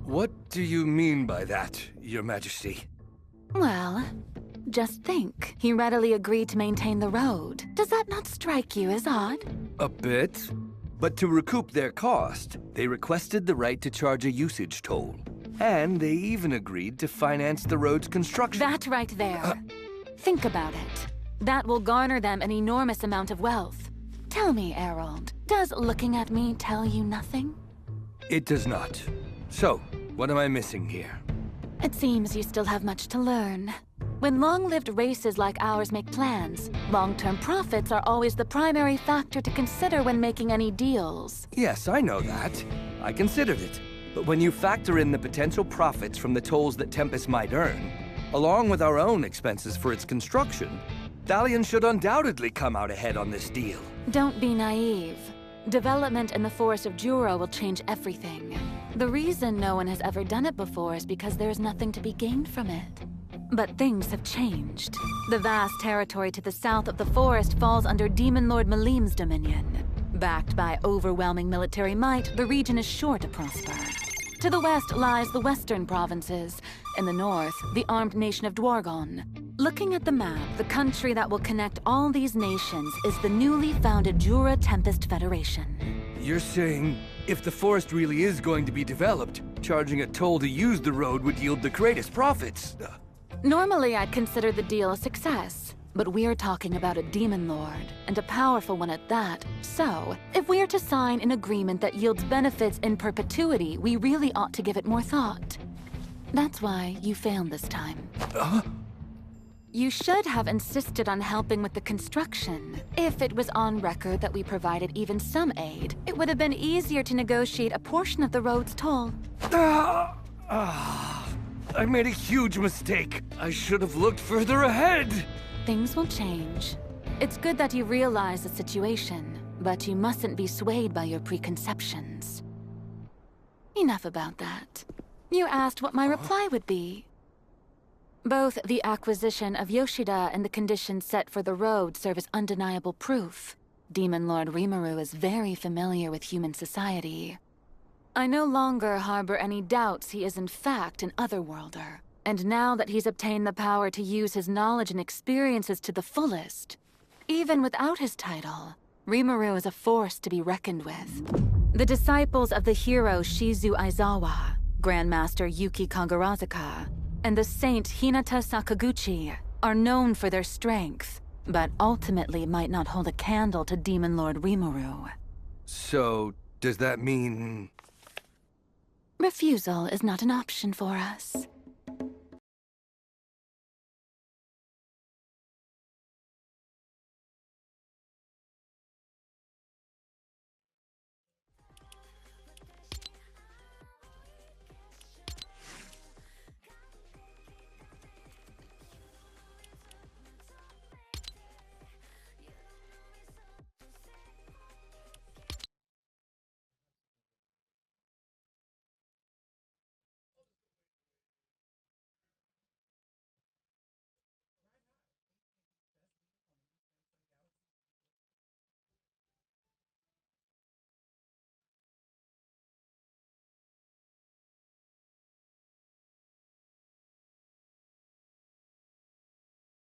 What do you mean by that, Your Majesty? Well, just think. He readily agreed to maintain the road. Does that not strike you as odd? A bit. But to recoup their cost, they requested the right to charge a usage toll. And they even agreed to finance the road's construction. That right there. Think about it. That will garner them an enormous amount of wealth. Tell me, Errol, does looking at me tell you nothing? It does not. So, what am I missing here? It seems you still have much to learn. When long-lived races like ours make plans, long-term profits are always the primary factor to consider when making any deals. Yes, I know that. I considered it. But when you factor in the potential profits from the tolls that Tempest might earn, along with our own expenses for its construction, Thalion should undoubtedly come out ahead on this deal. Don't be naive. Development in the Forest of Jura will change everything. The reason no one has ever done it before is because there is nothing to be gained from it. But things have changed. The vast territory to the south of the forest falls under Demon Lord Malim's dominion. Backed by overwhelming military might, the region is sure to prosper. To the west lies the western provinces. In the north, the armed nation of Dwargon. Looking at the map, the country that will connect all these nations is the newly founded Jura Tempest Federation. You're saying, if the forest really is going to be developed, charging a toll to use the road would yield the greatest profits? Normally, I'd consider the deal a success. But we're talking about a demon lord, and a powerful one at that. So, if we are to sign an agreement that yields benefits in perpetuity, we really ought to give it more thought. That's why you failed this time. You should have insisted on helping with the construction. If it was on record that we provided even some aid, it would have been easier to negotiate a portion of the road's toll. I made a huge mistake. I should have looked further ahead. Things will change. It's good that you realize the situation, but you mustn't be swayed by your preconceptions. Enough about that. You asked what my reply would be. Both the acquisition of Yoshida and the conditions set for the road serve as undeniable proof. Demon Lord Rimuru is very familiar with human society. I no longer harbor any doubts he is in fact an otherworlder. And now that he's obtained the power to use his knowledge and experiences to the fullest, even without his title, Rimuru is a force to be reckoned with. The disciples of the hero Shizu Aizawa, Grandmaster Yuki Kagarazaka, and the saint Hinata Sakaguchi are known for their strength, but ultimately might not hold a candle to Demon Lord Rimuru. So, does that mean... Refusal is not an option for us.